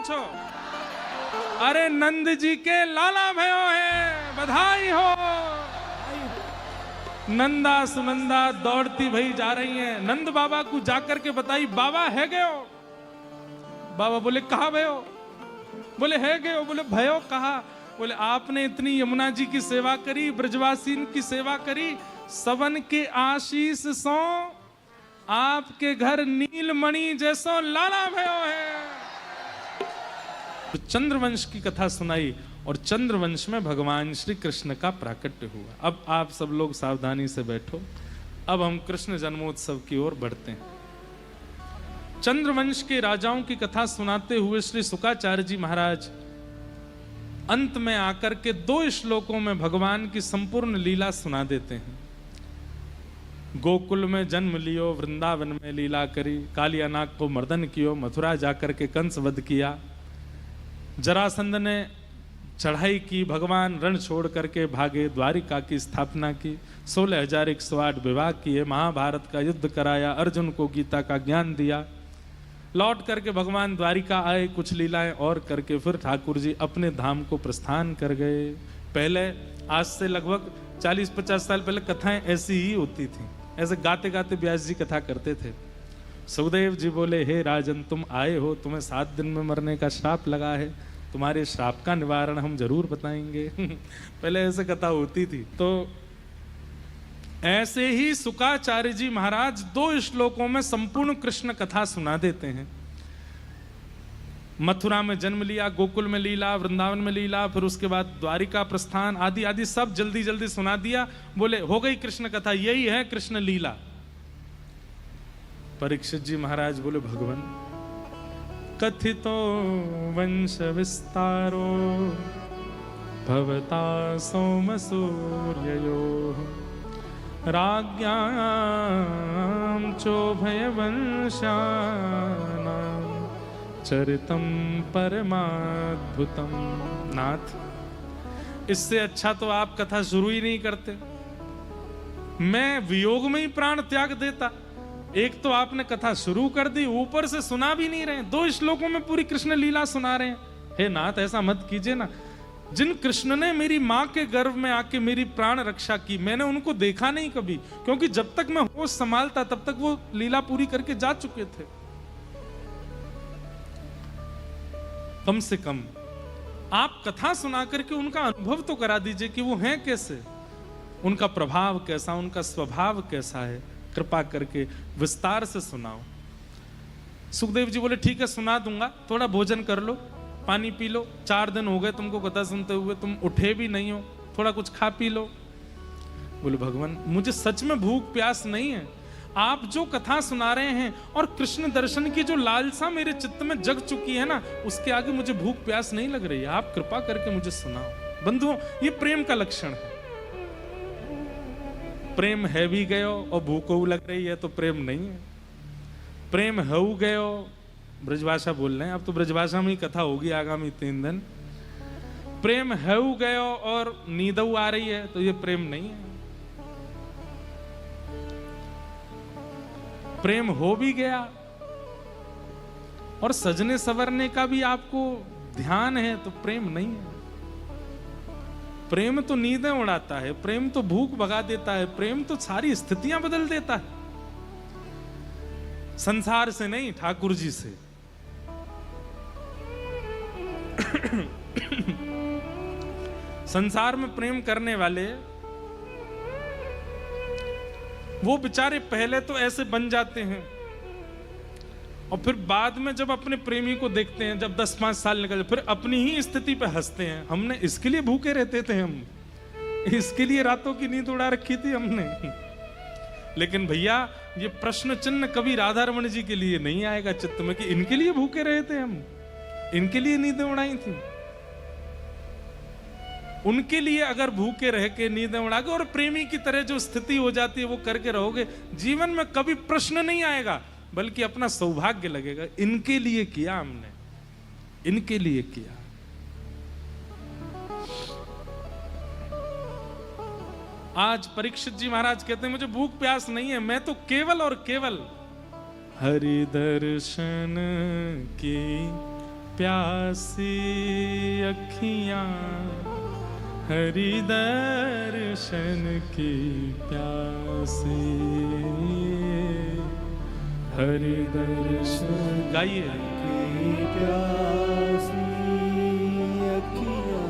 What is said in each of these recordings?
पूछो। अरे नंद जी के लाला भयो है, बधाई हो। नंदा सुनंदा दौड़ती भई जा रही हैं। नंद बाबा को जाकर के बताई, बाबा है गयो। बाबा बोले कहा भयो? बोले है गयो। बोले भयो कहा? बोले आपने इतनी यमुना जी की सेवा करी, ब्रजवासीन की सेवा करी, सबन के आशीष सो आपके घर नीलमणि जैसो लाला भयो है। तो चंद्रवंश की कथा सुनाई और चंद्रवंश में भगवान श्री कृष्ण का प्राकट्य हुआ। अब आप सब लोग सावधानी से बैठो। अब हम कृष्ण जन्मोत्सव की ओर बढ़ते हैं। चंद्रवंश के राजाओं की कथा सुनाते हुए श्री शुकाचार्य जी महाराज अंत में आकर के 2 श्लोकों में भगवान की संपूर्ण लीला सुना देते हैं। गोकुल में जन्म लियो, वृंदावन में लीला करी, कालिया नाग को मर्दन कियो, मथुरा जाकर के कंस वध किया, जरासंध ने चढ़ाई की, भगवान रण छोड़ करके भागे, द्वारिका की स्थापना की, 16,108 विवाह किए, महाभारत का युद्ध कराया, अर्जुन को गीता का ज्ञान दिया, लौट करके भगवान द्वारिका आए, कुछ लीलाएं और करके फिर ठाकुर जी अपने धाम को प्रस्थान कर गए। पहले आज से लगभग 40-50 साल पहले कथाएं ऐसी ही होती थी, ऐसे गाते गाते व्यास जी कथा करते थे। सुखदेव जी बोले, हे राजन तुम आए हो, तुम्हें 7 दिन में मरने का श्राप लगा है, तुम्हारे श्राप का निवारण हम जरूर बताएंगे। पहले ऐसे कथा होती थी। तो ऐसे ही शुकाचार्य जी महाराज 2 श्लोकों में संपूर्ण कृष्ण कथा सुना देते हैं। मथुरा में जन्म लिया, गोकुल में लीला, वृंदावन में लीला, फिर उसके बाद द्वारिका प्रस्थान आदि आदि सब जल्दी जल्दी सुना दिया। बोले हो गई कृष्ण कथा, यही है कृष्ण लीला। परीक्षित जी महाराज बोले, भगवान कथितो वंश विस्तारो भवता सोम सूर्ययो राज्ञां चोभयवंशानां चरितम परमाद्भुतम। नाथ, इससे अच्छा तो आप कथा शुरू ही नहीं करते, मैं वियोग में ही प्राण त्याग देता। एक तो आपने कथा शुरू कर दी, ऊपर से सुना भी नहीं रहे, 2 श्लोकों में पूरी कृष्ण लीला सुना रहे हैं। हे नाथ, ऐसा मत कीजिए ना। जिन कृष्ण ने मेरी मां के गर्भ में आके मेरी प्राण रक्षा की, मैंने उनको देखा नहीं कभी, क्योंकि जब तक मैं होश संभालता तब तक वो लीला पूरी करके जा चुके थे। कम से कम आप कथा सुना करके उनका अनुभव तो करा दीजिए कि वो हैं कैसे, उनका प्रभाव कैसा, उनका स्वभाव कैसा है। कृपा करके विस्तार से सुनाओ। सुखदेव जी बोले, ठीक है सुना दूंगा, थोड़ा भोजन कर लो, पानी पी लो, 4 दिन हो गए तुमको कथा सुनते हुए, तुम उठे भी नहीं हो, थोड़ा कुछ खा पी लो। बोले, भगवान मुझे सच में भूख प्यास नहीं है, आप जो कथा सुना रहे हैं और कृष्ण दर्शन की जो लालसा मेरे चित्त में जग चुकी है ना, उसके आगे मुझे भूख प्यास नहीं लग रही है, आप कृपा करके मुझे सुनाओ। बंधुओं, ये प्रेम का लक्षण है। प्रेम है भी गयो और भूख लग रही है तो प्रेम नहीं है। प्रेम है गयो, ब्रजभाषा बोल रहे हैं, अब तो ब्रजभाषा में ही कथा होगी आगामी 3 दिन। प्रेम है गयो और नींद आ रही है तो ये प्रेम नहीं है। प्रेम हो भी गया और सजने संवरने का भी आपको ध्यान है तो प्रेम नहीं है। प्रेम तो नींदें उड़ाता है, प्रेम तो भूख भगा देता है, प्रेम तो सारी स्थितियां बदल देता है। संसार से नहीं, ठाकुर जी से। संसार में प्रेम करने वाले वो बेचारे पहले तो ऐसे बन जाते हैं और फिर बाद में जब अपने प्रेमी को देखते हैं, जब 10-5 साल निकल फिर अपनी ही स्थिति पे हंसते हैं। हमने इसके लिए भूखे रहते थे, हम इसके लिए रातों की नींद उड़ा रखी थी हमने। लेकिन भैया ये प्रश्न चिन्ह कभी राधा रमण जी के लिए नहीं आएगा चित्त में कि इनके लिए भूखे रहे थे हम, इनके लिए नींदें उड़ाई थी। उनके लिए अगर भूखे रह के नींदें उड़ा के और प्रेमी की तरह जो स्थिति हो जाती है वो करके रहोगे, जीवन में कभी प्रश्न नहीं आएगा, बल्कि अपना सौभाग्य लगेगा। इनके लिए किया हमने, इनके लिए किया। आज परीक्षित जी महाराज कहते हैं मुझे भूख प्यास नहीं है, मैं तो केवल और केवल हरि दर्शन की प्यासी अखियां हरि दर्शन की प्यासी, हरि दर्शन गाइए की प्यासी अखियां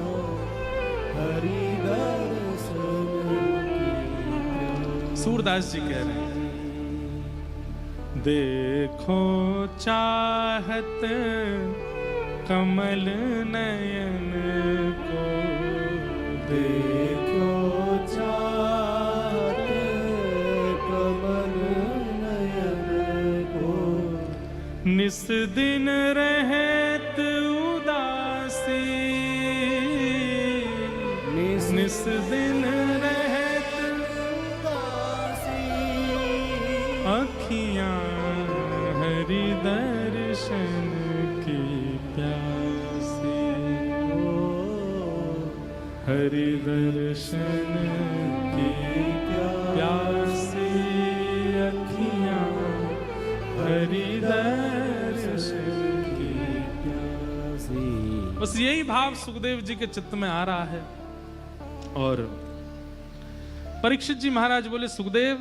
हरि दर्शन की प्यासी। सूरदास जी कह रहे हैं, देखो चाहत कमल नयन को, देखो चाहत कमल नयन को, निस दिन रहत उदासी, निस दिन रहत उदासी, अखियां हरि दर्शन की प्यासी, हरि दर्शन की प्यासी अखियां हरि दर्शन की प्यासी। बस यही भाव सुखदेव जी के चित्त में आ रहा है। और परीक्षित जी महाराज बोले सुखदेव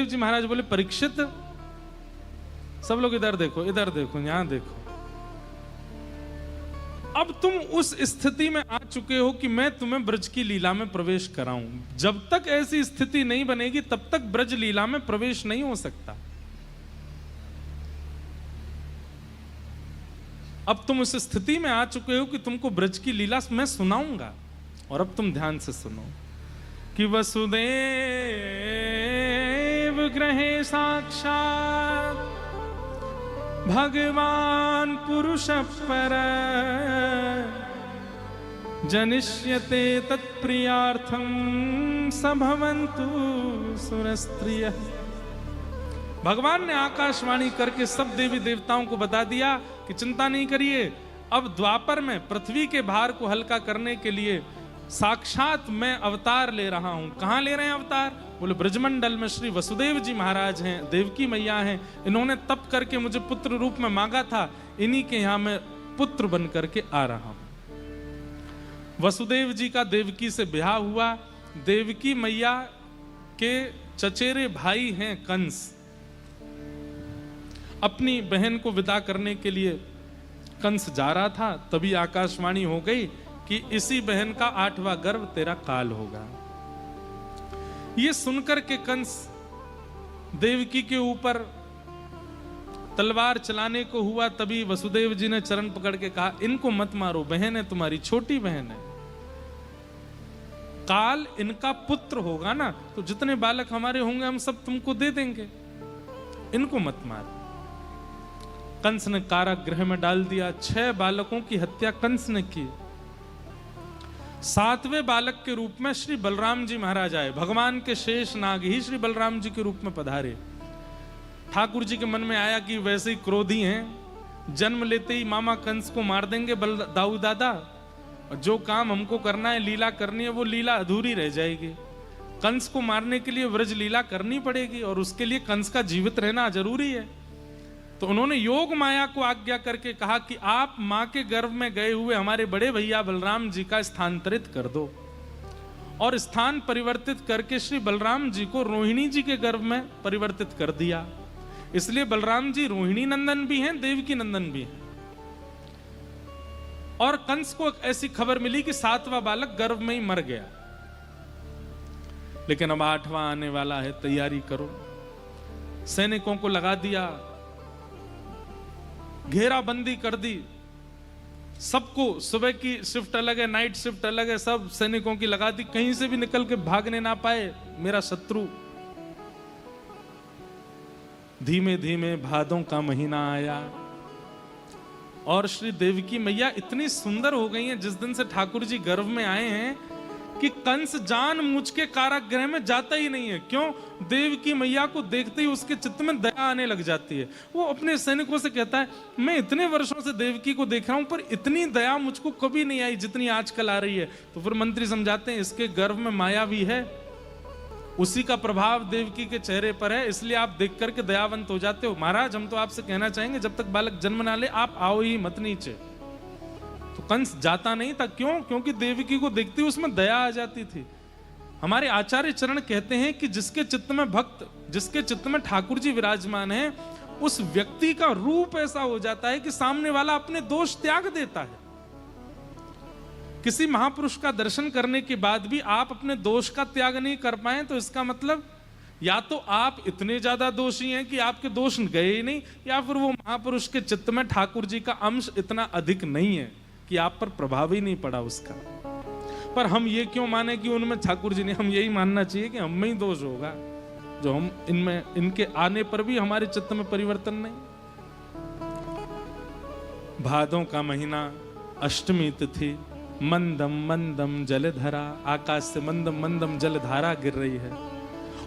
जी महाराज बोले परीक्षित, सब लोग इधर देखो, इधर देखो, यहां देखो, अब तुम उस स्थिति में आ चुके हो कि मैं तुम्हें ब्रज की लीला में प्रवेश कराऊं। जब तक ऐसी स्थिति नहीं बनेगी तब तक ब्रज लीला में प्रवेश नहीं हो सकता। अब तुम उस स्थिति में आ चुके हो कि तुमको ब्रज की लीला मैं सुनाऊंगा। और अब तुम ध्यान से सुनो कि वसुदेव ग्रहे साक्षात भगवान पुरुष पर, जनिष्यते तत्प्रियार्थम सभवन्तु सुरस्त्रिय। भगवान ने आकाशवाणी करके सब देवी देवताओं को बता दिया कि चिंता नहीं करिए, अब द्वापर में पृथ्वी के भार को हल्का करने के लिए साक्षात मैं अवतार ले रहा हूं। कहां ले रहे हैं अवतार? बोले ब्रजमंडल में श्री वसुदेव जी महाराज हैं, देवकी मैया हैं, इन्होंने तप करके मुझे पुत्र रूप में मांगा था, इन्हीं के यहां मैं पुत्र बन करके आ रहा हूं। वसुदेव जी का देवकी से ब्याह हुआ। देवकी मैया के चचेरे भाई हैं कंस। अपनी बहन को विदा करने के लिए कंस जा रहा था, तभी आकाशवाणी हो गई कि इसी बहन का 8वां गर्भ तेरा काल होगा। ये सुनकर के कंस देवकी के ऊपर तलवार चलाने को हुआ, तभी वसुदेव जी ने चरण पकड़ के कहा, इनको मत मारो, बहन है तुम्हारी, छोटी बहन है, काल इनका पुत्र होगा ना, तो जितने बालक हमारे होंगे हम सब तुमको दे देंगे, इनको मत मारो। कंस ने कारागृह में डाल दिया। 6 बालकों की हत्या कंस ने की। 7वें बालक के रूप में श्री बलराम जी महाराज आए। भगवान के शेष नाग ही श्री बलराम जी के रूप में पधारे। ठाकुर जी के मन में आया कि वैसे ही क्रोधी हैं, जन्म लेते ही मामा कंस को मार देंगे दाऊ दादा, जो काम हमको करना है, लीला करनी है, वो लीला अधूरी रह जाएगी। कंस को मारने के लिए व्रज लीला करनी पड़ेगी और उसके लिए कंस का जीवित रहना जरूरी है। तो उन्होंने योग माया को आज्ञा करके कहा कि आप मां के गर्भ में गए हुए हमारे बड़े भैया बलराम जी का स्थानांतरित कर दो, और स्थान परिवर्तित करके श्री बलराम जी को रोहिणी जी के गर्भ में परिवर्तित कर दिया। इसलिए बलराम जी रोहिणी नंदन भी हैं, देवकी नंदन भी हैं। और कंस को ऐसी खबर मिली कि 7वां बालक गर्भ में ही मर गया। लेकिन अब 8वां आने वाला है, तैयारी करो। सैनिकों को लगा दिया, घेराबंदी कर दी, सबको, सुबह की शिफ्ट अलग है, नाइट शिफ्ट अलग है, सब सैनिकों की लगा दी, कहीं से भी निकल के भागने ना पाए मेरा शत्रु। धीमे धीमे भादों का महीना आया और श्री देवकी मैया इतनी सुंदर हो गई हैं जिस दिन से ठाकुर जी गर्भ में आए हैं कि कंस जान मुझ के कारागृह में जाता ही नहीं है। क्यों? देवकी मैया को देखते ही उसके चित्त में दया आने लग जाती है। वो अपने सैनिकों से कहता है, मैं इतने वर्षों से देवकी को देख रहा हूं पर इतनी दया मुझको कभी नहीं आई जितनी आजकल आ रही है। तो फिर मंत्री समझाते हैं, इसके गर्भ में माया भी है, उसी का प्रभाव देवकी के चेहरे पर है, इसलिए आप देख करके दयावंत हो जाते हो। महाराज हम तो आपसे कहना चाहेंगे जब तक बालक जन्म ना ले आप आओ ही मत नीचे। तो कंस जाता नहीं था, क्यों? क्योंकि देवकी को देखते ही उसमें दया आ जाती थी। हमारे आचार्य चरण कहते हैं कि जिसके चित्त में भक्त, जिसके चित्त में ठाकुर जी विराजमान है, उस व्यक्ति का रूप ऐसा हो जाता है कि सामने वाला अपने दोष त्याग देता है। किसी महापुरुष का दर्शन करने के बाद भी आप अपने दोष का त्याग नहीं कर पाए तो इसका मतलब या तो आप इतने ज्यादा दोषी हैं कि आपके दोष गए ही नहीं, या फिर वो महापुरुष के चित्त में ठाकुर जी का अंश इतना अधिक नहीं है कि आप पर प्रभाव ही नहीं पड़ा उसका। पर हम ये क्यों माने कि उनमें ठाकुर जी ने, हम यही मानना चाहिए कि हम में ही दोष होगा, जो हम इनमें, इनके आने पर भी हमारे चित्त में परिवर्तन नहीं। भादों का महीना, अष्टमी तिथि, मंदम मंदम जलधारा, आकाश से मंदम मंदम जलधारा गिर रही है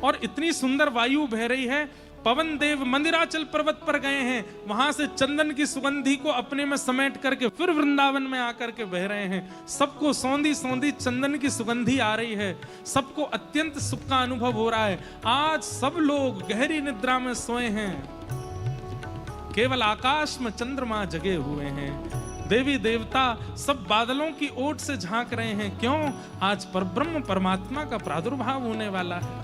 और इतनी सुंदर वायु बह रही है। पवन देव मंदिराचल पर्वत पर गए हैं, वहां से चंदन की सुगंधी को अपने में समेट करके फिर वृंदावन में आकर के बह रहे हैं। सबको सौंधी सौंधी चंदन की सुगंधी आ रही है, सबको अत्यंत सुख का अनुभव हो रहा है। आज सब लोग गहरी निद्रा में सोए हैं, केवल आकाश में चंद्रमा जगे हुए हैं। देवी देवता सब बादलों की ओट से झांक रहे हैं, क्यों? आज परब्रह्म परमात्मा का प्रादुर्भाव होने वाला है।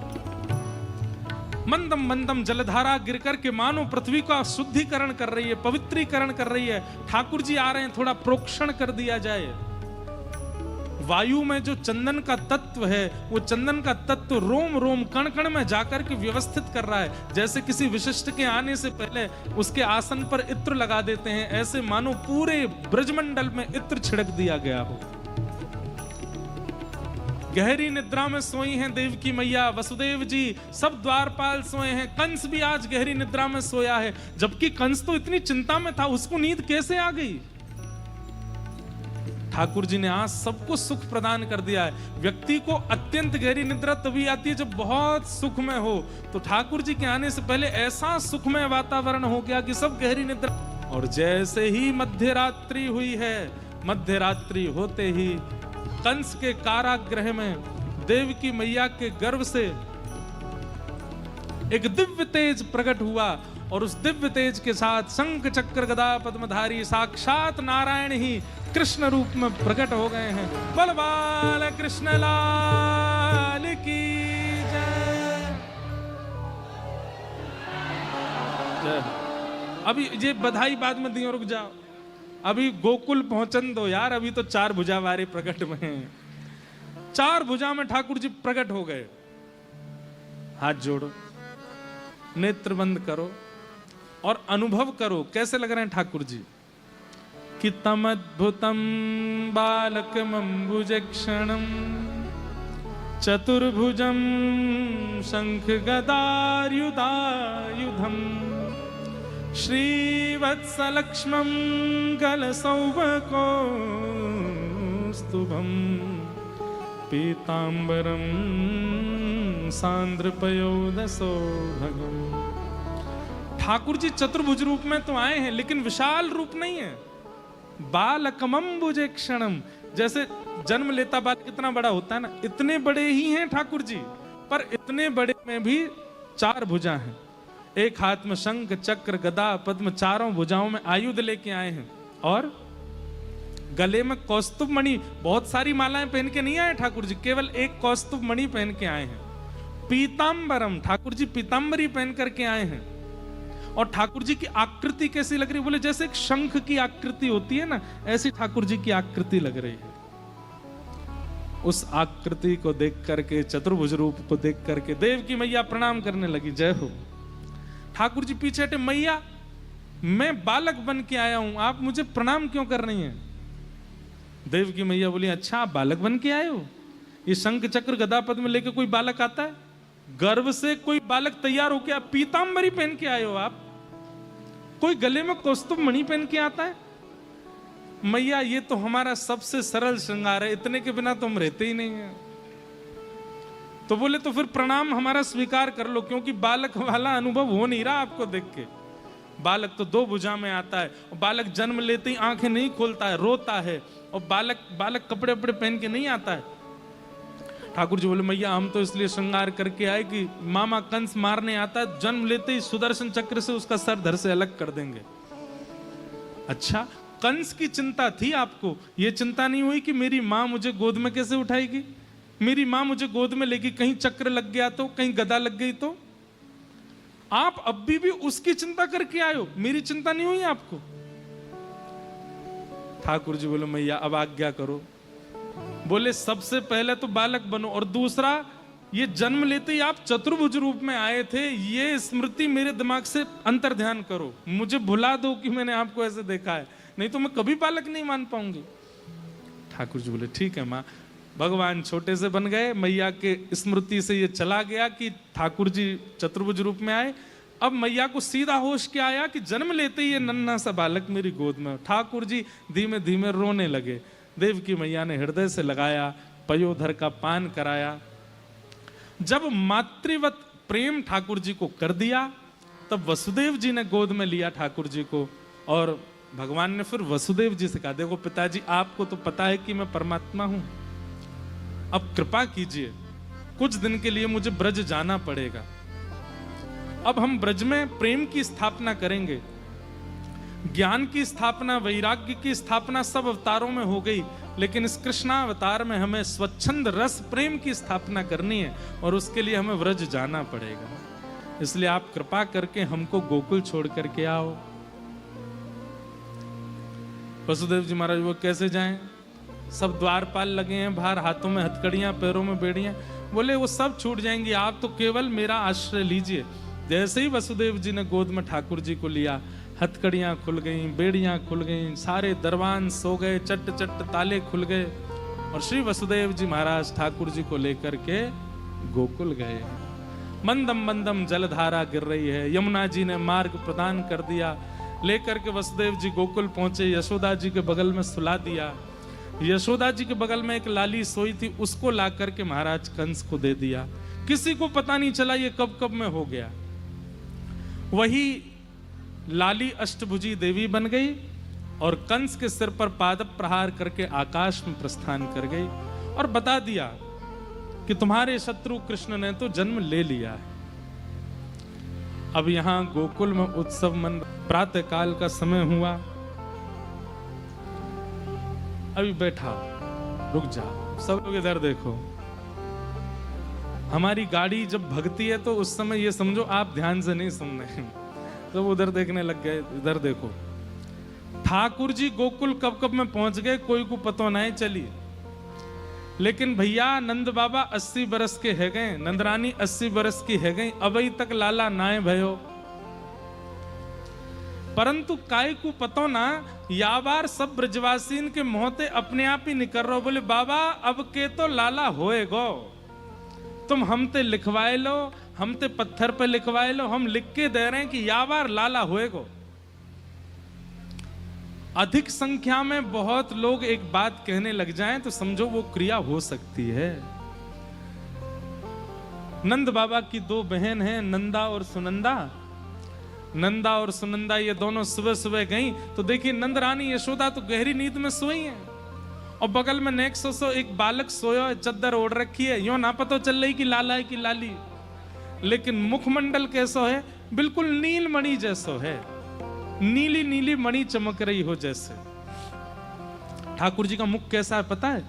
मंदम मंदम जलधारा गिरकर के मानो पृथ्वी का शुद्धिकरण कर रही है, पवित्रीकरण कर रही है। ठाकुर जी आ रहे हैं, थोड़ा प्रोक्षण कर दिया जाए। वायु में जो चंदन का तत्व है, वो चंदन का तत्व रोम रोम कण कण में जाकर के व्यवस्थित कर रहा है। जैसे किसी विशिष्ट के आने से पहले उसके आसन पर इत्र लगा देते हैं, ऐसे मानो पूरे ब्रजमंडल में इत्र छिड़क दिया गया हो। गहरी निद्रा में सोई हैं देवकी मैया, वसुदेव जी, सब द्वारपाल सोए हैं। कंस भी आज गहरी निद्रा में सोया है, जबकि कंस तो इतनी चिंता में था, उसको नींद कैसे आ गई? ठाकुर जी ने आज सबको सुख प्रदान कर दिया है। व्यक्ति को अत्यंत गहरी निद्रा तभी आती है जब बहुत सुख में हो, तो ठाकुर जी के आने से पहले ऐसा सुखमय वातावरण हो गया कि सब गहरी निद्रा। और जैसे ही मध्य रात्रि हुई है, मध्य रात्रि होते ही कंस के कारागृह में देवकी मैया के गर्भ से एक दिव्य तेज प्रकट हुआ और उस दिव्य तेज के साथ शंख चक्र गदा पद्मधारी साक्षात नारायण ही कृष्ण रूप में प्रकट हो गए हैं। बोल बाल कृष्ण लाल की जय। जय। अभी ये बधाई बाद में दियो, रुक जाओ, अभी गोकुल पहुंचन दो यार। अभी तो 4 भुजा वारे प्रकट में हैं, 4 भुजा में ठाकुर जी प्रकट हो गए। हाथ जोड़ो, नेत्र बंद करो और अनुभव करो कैसे लग रहे हैं ठाकुर जी। कि तमद्भुतम बालकमंबुजक्षणम चतुर्भुजम शंख गदायुधायुधम श्रीवत्सलक्ष्मं गलसौभकोस्तुभं पीतांबरं सांद्रपयोदसौभगम्। ठाकुर जी चतुर्भुज रूप में तो आए हैं, लेकिन विशाल रूप नहीं है। बालकमंबुजक्षणम, जैसे जन्म लेता बालक कितना बड़ा होता है ना, इतने बड़े ही हैं ठाकुर जी, पर इतने बड़े में भी 4 भुजा हैं। एक हाथ में शंख चक्र गदा पद्म, चारों भुजाओं में आयुध लेके आए हैं और गले में कौस्तुभ मणि, बहुत सारी मालाएं पहन के नहीं आए ठाकुर जी, केवल एक कौस्तुभ मणि पहन के आए हैं। पीतांबरम, ठाकुर जी पीतांबरी पहन करके आए हैं। और ठाकुर जी की आकृति कैसी लग रही है? बोले जैसे एक शंख की आकृति होती है ना, ऐसी ठाकुर जी की आकृति लग रही है। उस आकृति को देख करके, चतुर्भुज रूप को देख करके देवकी मैया प्रणाम करने लगी। जय हो। ठाकुर जी पीछे हटे, मैया मैं बालक बन के आया हूं, आप मुझे प्रणाम क्यों कर रही हैं? देवकी मैया बोली, अच्छा आप बालक बन के आए हो? ये शंख चक्र गदा पद्म लेके कोई बालक आता है? गर्भ से कोई बालक तैयार होके आप पीतांबरी पहन के आए हो? आप कोई गले में कौस्तुभ मणि पहन के आता है? मैया ये तो हमारा सबसे सरल श्रृंगार है, इतने के बिना तो हम रहते ही नहीं है। तो बोले तो फिर प्रणाम हमारा स्वीकार कर लो, क्योंकि बालक वाला अनुभव हो नहीं रहा आपको देख के। बालक तो 2 भुजा में आता है और बालक जन्म लेते ही आंखें नहीं खोलता है, रोता है। और बालक कपड़े वपड़े पहन के नहीं आता है। ठाकुर जी बोले मैया हम तो इसलिए श्रृंगार करके आए कि मामा कंस मारने आता, जन्म लेते ही सुदर्शन चक्र से उसका सर धड़ से अलग कर देंगे। अच्छा, कंस की चिंता थी आपको, यह चिंता नहीं हुई कि मेरी मां मुझे गोद में कैसे उठाएगी, मेरी मां मुझे गोद में लेगी, कहीं चक्र लग गया तो, कहीं गदा लग गई तो। आप अब भी उसकी चिंता करके आए हो, मेरी चिंता नहीं हुई आपको। ठाकुर जी बोले मैया अब आज्ञा करो। बोले सबसे पहले तो बालक बनो, और दूसरा ये जन्म लेते ही आप चतुर्भुज रूप में आए थे, ये स्मृति मेरे दिमाग से अंतर ध्यान करो, मुझे भुला दो कि मैंने आपको ऐसे देखा है, नहीं तो मैं कभी बालक नहीं मान पाऊंगी। ठाकुर जी बोले ठीक है माँ। भगवान छोटे से बन गए, मैया के स्मृति से ये चला गया कि ठाकुर जी चतुर्भुज रूप में आए। अब मैया को सीधा होश क्या आया कि जन्म लेते ही ये नन्हा सा बालक मेरी गोद में। ठाकुर जी धीमे धीमे रोने लगे। देवकी मैया ने हृदय से लगाया, पयोधर का पान कराया। जब मातृवत प्रेम ठाकुर जी को कर दिया, तब वसुदेव जी ने गोद में लिया ठाकुर जी को, और भगवान ने फिर वसुदेव जी से कहा देखो पिताजी आपको तो पता है कि मैं परमात्मा हूं, अब कृपा कीजिए, कुछ दिन के लिए मुझे ब्रज जाना पड़ेगा। अब हम ब्रज में प्रेम की स्थापना करेंगे, ज्ञान की स्थापना, वैराग्य की स्थापना सब अवतारों में हो गई, लेकिन इस कृष्णावतार में हमें स्वच्छंद रस प्रेम की स्थापना करनी है, और उसके लिए हमें व्रज जाना पड़ेगा। इसलिए आप कृपा करके हमको गोकुल छोड़ करके आओ। वसुदेव जी महाराज वो कैसे जाएं? सब द्वारपाल लगे हैं बाहर, हाथों में हथकड़ियां, पैरों में बेड़ियां। बोले वो सब छूट जाएंगी, आप तो केवल मेरा आश्रय लीजिए। जैसे ही वसुदेव जी ने गोद में ठाकुर जी को लिया, हथकड़ियां खुल गईं, बेड़ियां खुल गईं, सारे दरवान सो गए, चट चट ताले खुल गए, और श्री वसुदेव जी महाराज ठाकुर जी को लेकर के गोकुल गए। मंदम मंदम जलधारा गिर रही है, यमुना जी ने मार्ग प्रदान कर दिया। लेकर के वसुदेव जी गोकुल पहुंचे, यशोदा जी के बगल में सुला दिया। यशोदा जी के बगल में एक लाली सोई थी, उसको ला करके महाराज कंस को दे दिया। किसी को पता नहीं चला ये कब कब में हो गया। वही लाली अष्टभुजी देवी बन गई और कंस के सिर पर पाद प्रहार करके आकाश में प्रस्थान कर गई, और बता दिया कि तुम्हारे शत्रु कृष्ण ने तो जन्म ले लिया है। अब यहां गोकुल में उत्सव मन, प्रातः काल का समय हुआ। अभी बैठा, रुक जा, सब लोग इधर देखो। हमारी गाड़ी जब भगती है तो उस समय ये समझो आप ध्यान से नहीं सुन रहे हैं, सब उधर देखने लग गए। इधर देखो, ठाकुर जी गोकुल कब कब में पहुंच गए कोई को पता नहीं चली। लेकिन भैया नंद बाबा 80 बरस के है गए, नंदरानी 80 बरस की है गई, अभी तक लाला नाए भयो। परंतु काय को पतो ना, याबार सब ब्रजवासीन के मोहते अपने आप ही निकल रहो। बोले बाबा अब के तो लाला होएगो, तुम हमते लिखवाए लो, हमते पत्थर पे लिखवाए लो, हम लिख के दे रहे हैं कि याबार लाला होएगो। अधिक संख्या में बहुत लोग एक बात कहने लग जाएं तो समझो वो क्रिया हो सकती है। नंद बाबा की दो बहन हैं, नंदा और सुनंदा। नंदा और सुनंदा ये दोनों सुबह सुबह गईं तो देखिए नंद रानी यशोदा तो गहरी नींद में सोई हैं, और बगल में नेक सो एक बालक सोया है, चद्दर ओढ़ रखी है, यो ना पता चल रही कि लाला है कि लाली। लेकिन मुखमंडल कैसो है, बिल्कुल नीलमणि जैसो है, नीली नीली मणि चमक रही हो जैसे। ठाकुर जी का मुख कैसा है पता है?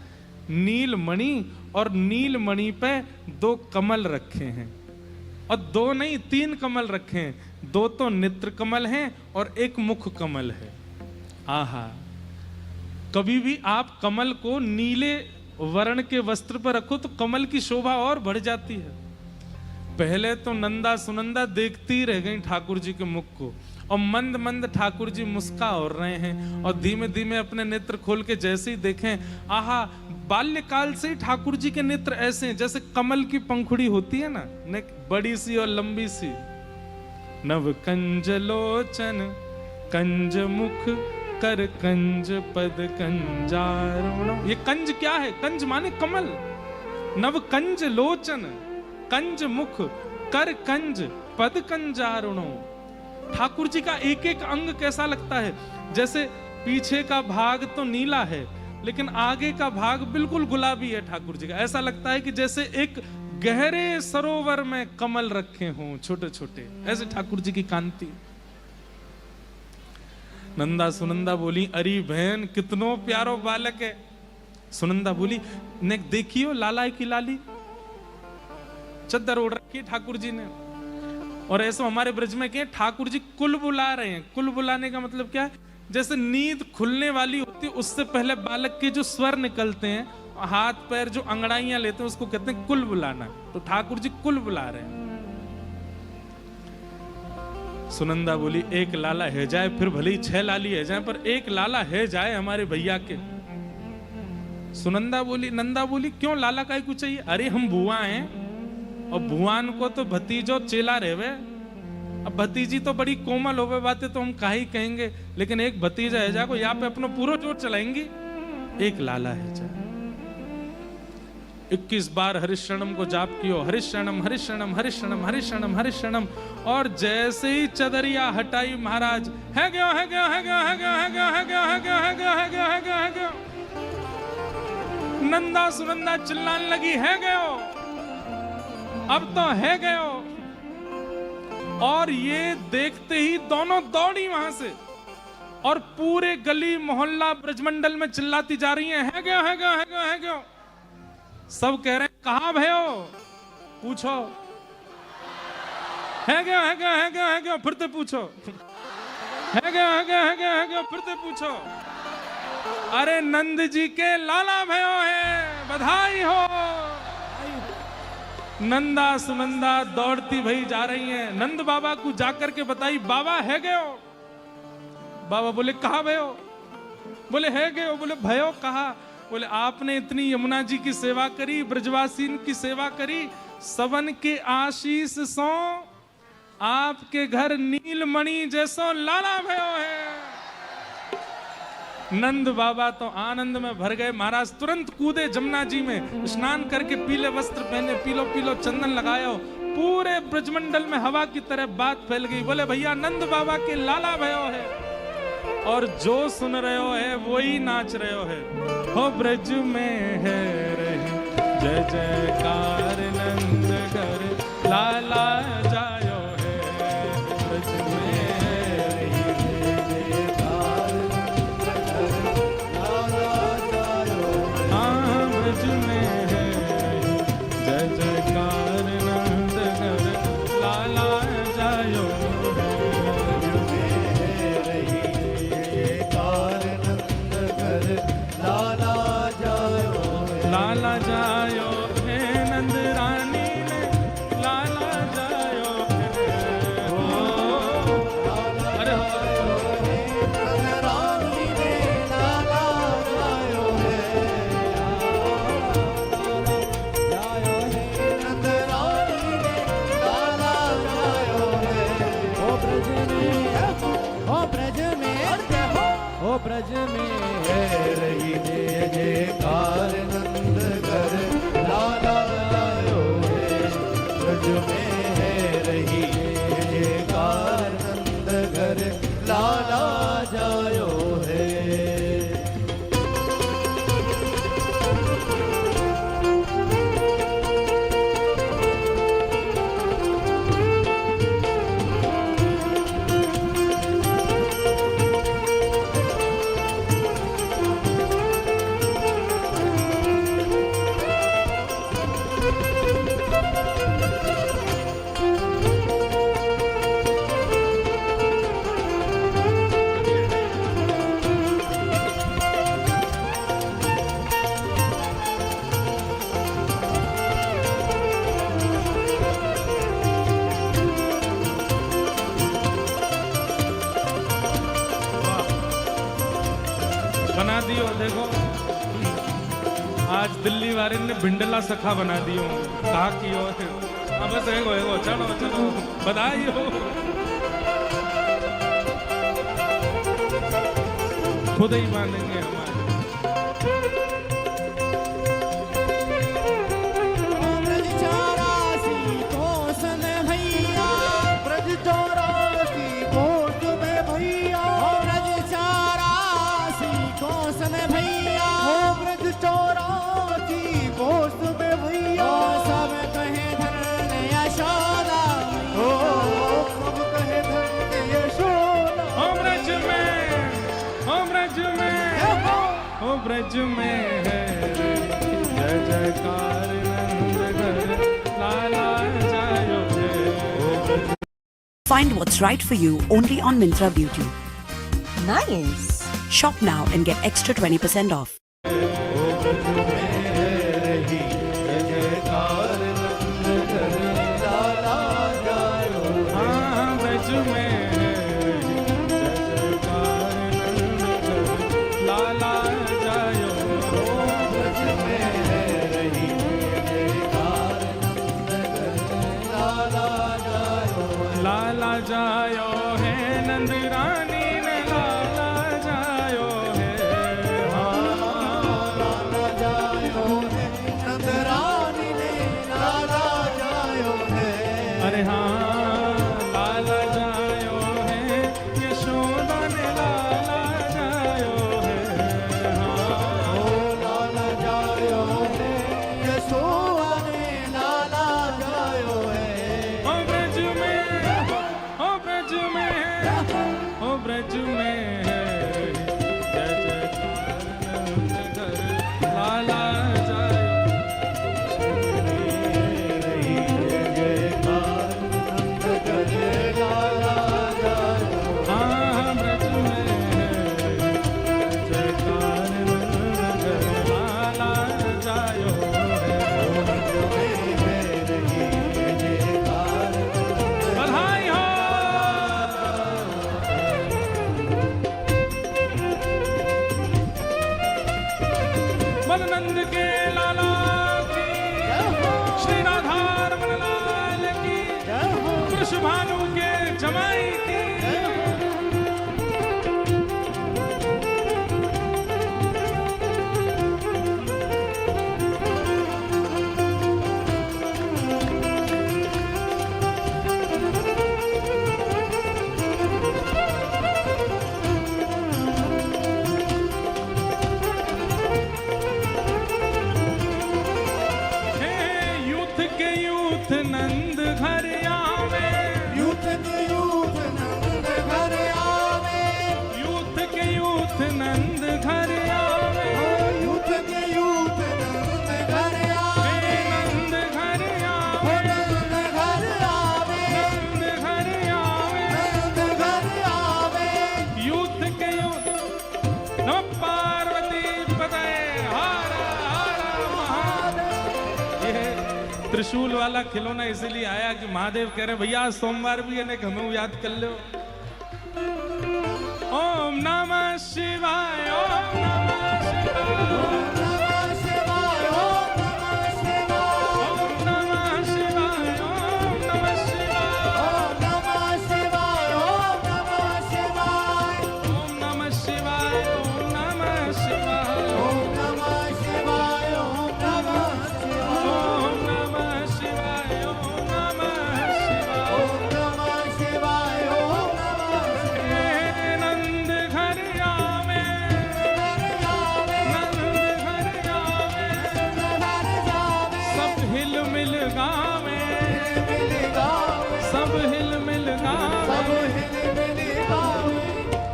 नीलमणि, और नीलमणि पे 2 कमल रखे हैं, और 2 नहीं 3 कमल रखे हैं। 2 तो नेत्र कमल हैं और 1 मुख कमल है। आहा, कभी भी आप कमल को नीले वर्ण के वस्त्र पर रखो तो कमल की शोभा और बढ़ जाती है। पहले तो नंदा सुनंदा देखती रह गई ठाकुर जी के मुख को, और मंद मंद ठाकुर जी मुस्का हो रहे हैं, और धीमे धीमे अपने नेत्र खोल के जैसे ही देखें, आहा, बाल्यकाल से ही ठाकुर जी के नेत्र ऐसे हैं जैसे कमल की पंखुड़ी होती है ना, बड़ी सी और लंबी सी। नव कंज लोचन कंज मुख कर कंज पद कंजारुण। ये कंज क्या है? कंज माने कमल। नव कंज लोचन कंज मुख कर कंज पद कंजारुणो। ठाकुर जी का एक एक अंग कैसा लगता है, जैसे पीछे का भाग तो नीला है, लेकिन आगे का भाग बिल्कुल गुलाबी है ठाकुर जी का। ऐसा लगता है कि जैसे एक गहरे सरोवर में कमल रखे हों छोटे छोटे, ऐसे ठाकुर जी की कांति। नंदा सुनंदा बोली, अरे बहन कितनो प्यारो बालक है। सुनंदा बोली, ने देखियो लाला की लाली, चद्दर ओढ़ रखी ठाकुर जी ने। और ऐसा हमारे ब्रज में क्या, ठाकुर जी कुल बुला रहे हैं। कुल बुलाने का मतलब क्या है, जैसे नींद खुलने वाली होती है उससे पहले बालक के जो स्वर निकलते हैं, हाथ पैर जो अंगड़ाइयां लेते हैं, उसको कहते हैं कुल बुलाना। तो ठाकुर जी कुल बुला रहे हैं। सुनंदा बोली, एक लाला है जाए, फिर भले ही 6 लाली है जाए, पर एक लाला है जाए हमारे भैया के। सुनंदा बोली, नंदा बोली, क्यों लाला का कुछ चाहिए? अरे हम बुआ हैं, और भुआन को तो भतीजो चेला रहे। अब भतीजी तो बड़ी कोमल होवे बातें तो हम काहे कहेंगे, लेकिन एक भतीजा है जा को यहाँ पे अपना पूरा जोर चलाएंगी। एक लाला है जा। 21 बार हरिशरणम को जाप कियो, हरिशरणम हरिशरणम हरिशरणम हरिशरणम हरिशरणम। और जैसे ही चदरिया हटाई महाराज, है गयो है गयो है गयो है गयो है गयो है गयो है गयो है गयो है गयो है गयो है गयो। नंदा सुनंदा चिल्लाने लगी, है गयो, अब तो है गयो। और ये देखते ही दोनों दौड़ी वहां से, और पूरे गली मोहल्ला ब्रजमंडल में चिल्लाती जा रही है गयो है गयो है गयो है गयो। सब कह रहे हैं, कहां भयो, पूछो। है गयो है गयो है गयो है गयो, फिर से पूछो। है गयो है गयो है गयो है गयो, फिर से पूछो। अरे नंद जी के लाला भयो है, बधाई हो। नंदा सुनंदा दौड़ती भई जा रही हैं। नंद बाबा को जाकर के बताई, बाबा है गयो। बाबा बोले, कहा भयो? बोले है गयो। बोले भयो कहा? बोले आपने इतनी यमुना जी की सेवा करी, ब्रजवासी की सेवा करी, सवन के आशीष सो आपके घर नीलमणि जैसो लाला भयो है। नंद बाबा तो आनंद में भर गए। महाराज तुरंत कूदे जमुना जी में, स्नान करके पीले वस्त्र पहने, पीलो पीलो चंदन लगायो। पूरे ब्रजमंडल में हवा की तरह बात फैल गई। बोले भैया नंद बाबा के लाला भयो है, और जो सुन रहे हो है वही नाच रहे हो है। हो ब्रज में है रही जय जयकार, नंद घर लाला जायो है। ब्रज में है रही जय जयकार, लाला जायो है। हाँ ब्रज में है रही जय जयकार, नंद घर लाला जायो लाला जायो है। नंद रानी ने लाला जायो है। अरे नंद रानी ने लाला जायो है, जायो है। नंद रानी ने लाला जायो है। ओ ब्रज में, ओ ब्रज में, ओ ब्रज में है रही जय जयकार, नंद घर लाला जायो है। ब्रज में है रही जय जयकार, नंद घर लाला जायो है। बना दियो। देखो आज दिल्ली वाले ने भिंडला सखा बना दियो। कहा की हो अब बस एगो एगो चलो चलो बधाई हो। खुद ही बांधेंगे हमारे। ब्रज 84 कोस में भैया, ब्रज 84 कोस में भैया, ब्रज 84 कोस में भैया, ब्रज में है जय जयकार नंद घर लाला जायो है। Find what's right for you only on Myntra Beauty. Nice. Shop now and get extra 20% off. हाँ, ब्रज में है जय जयकार नंद घर लाला जायो। लाला जायो है नंद रानी ने लाला जायो है। अरे हाँ लाला जायो है यशोदा ने लाला जायो है। ओ ब्रज में ओ ब्रज में ओ ब्रज में है जय जयकार नंद घर लाला जायो। हाँ ब्रज में है जय जयकार नंद घर लाला जायो है। बधाई हो। मननंद के लाला की श्री राधा रमन लाल की कृष्ण भानु के जमाई की। हे यूथ के यूथ नंद घर आवे। यूथ के यूथ नंद घर आवे। हे नंद घर आवे। नंद घर आवे। यूथ के यूथ नमः पार्वती पतये हर हर महादेव। ये त्रिशूल वाला खिलौना इसलिए आया कि महादेव कह रहे भैया आज सोमवार भी है ना, हमें याद कर लो। ओम नमः शिवाय ओम नमः शिवाय ओम नमः शिवाय ओम नमः शिवाय ओम नमः शिवाय ओम नमः शिवाय ओम नमः शिवाय ओम नमः शिवाय ओम नमः शिवाय ओम नमः शिवाय हे नंद घर आवे। नंद घर आवे। सब हिल मिल गावे। सब हिल मिल गावे।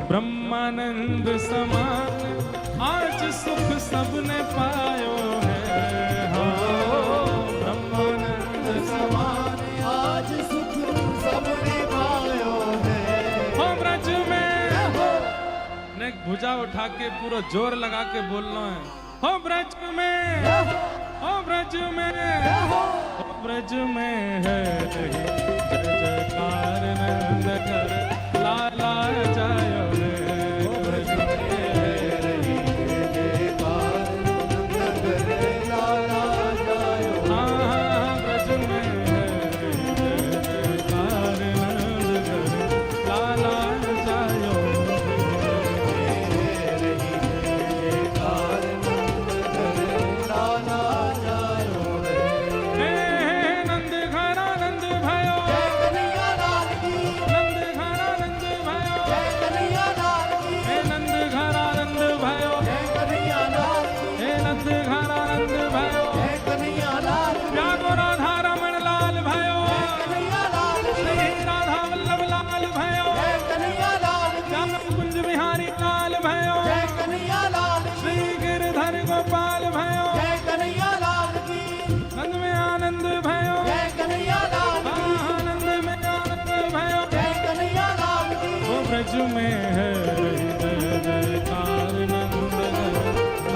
ब्रह्मानंद समान आज सुख सबने पायो है। हाँ ब्रह्मानंद समान हो ब्रज में ने भुजा उठा के पूरा जोर लगा के बोलना है। हो ब्रज में हो ब्रज में हो ब्रज में है जय जयकार नंद घर लाला जायो रे। हो ब्रज में है हाँ ब्रज में है जय जयकार नंद घर लाला जायो। हे नंद घर आनंद भयो। नंद घर आनंद भयो। गोपाल भयो जय कन्हैया लाल की नंद में आनंद भयो जय कन्हैया लाल की आनंद में आनंद भयो जय कन्हैया लाल की वो ब्रज में है रही जय जयकार नंद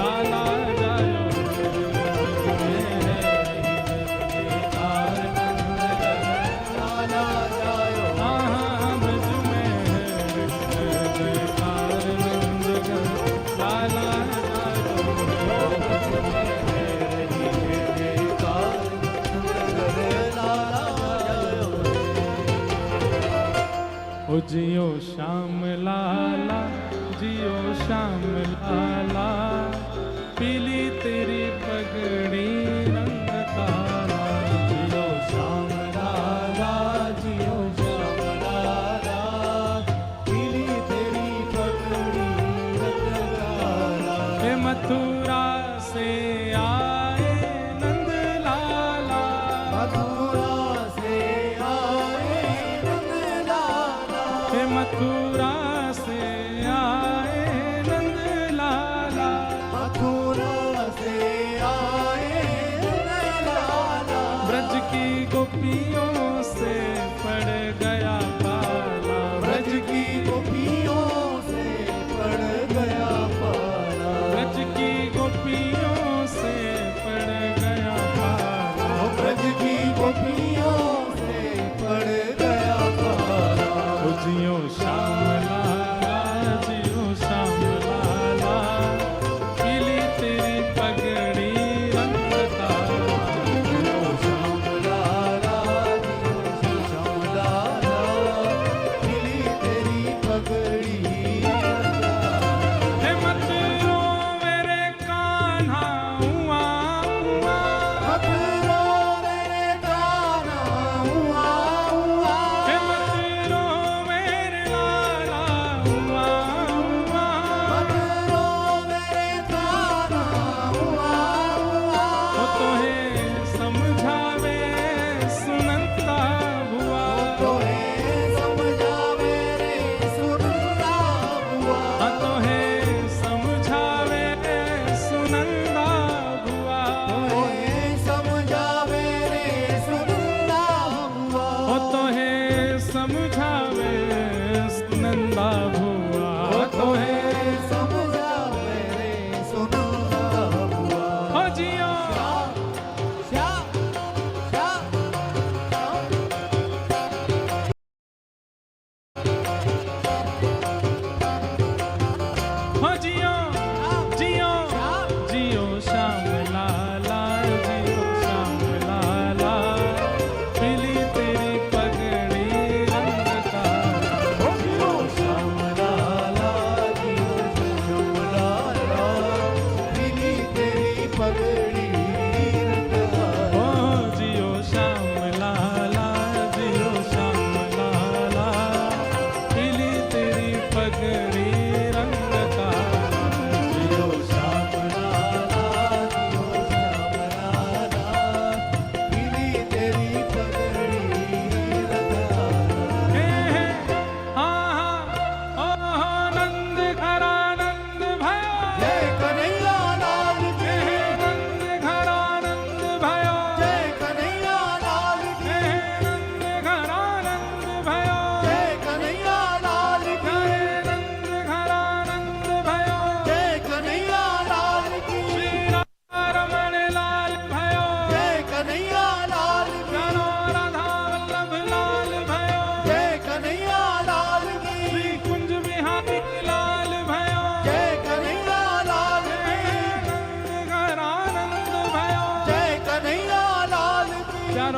लाला जायो ब्रज में है रही जय जयकार नंद लाला जायो हाँ ब्रज में है रही जय जयकार नंद लाला ओ जियो श्याम लाला जियो श्याम लाला पीली तेरी पगड़ी रंग काला जियो श्याम लाला जियो श्याम लाला पीली तेरी पगड़ी रंग काला हे मथुरा से आए नंद लाला मथुरा से आए नंद लाला हे मथुरा से आए नंद लाला मथुरा से आए नंद लाला ब्रज की गोपियों